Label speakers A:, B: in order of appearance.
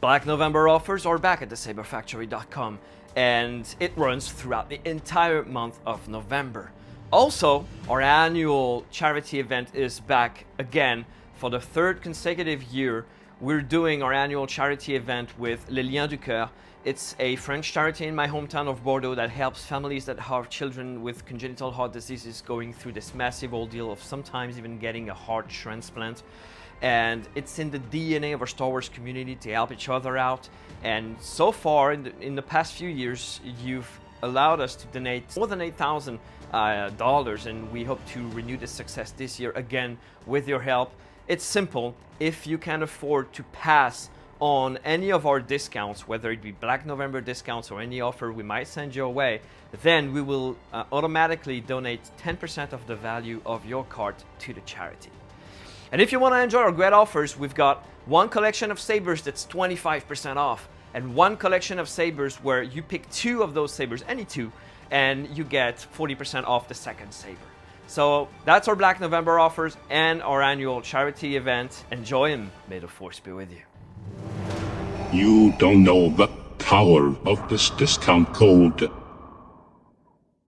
A: Black November offers are back at thesaberfactory.com, and it runs throughout the entire month of November. Also, our annual charity event is back again for the third consecutive year. We're doing our annual charity event with Les Liens du Cœur. It's a French charity in my hometown of Bordeaux that helps families that have children with congenital heart diseases going through this massive ordeal of sometimes even getting a heart transplant. And it's in the DNA of our Star Wars community to help each other out. And so far, in the past few years, you've allowed us to donate more than $8,000, and we hope to renew this success this year again with your help. It's simple. If you can afford to pass on any of our discounts, whether it be Black November discounts or any offer we might send your way, then we will automatically donate 10% of the value of your cart to the charity. And if you want to enjoy our great offers, we've got one collection of sabers that's 25% off, and one collection of sabers where you pick two of those sabers, any two, and you get 40% off the second saber. So that's our Black November offers and our annual charity event. Enjoy, and may the Force be with you.
B: You don't know the power of this discount code.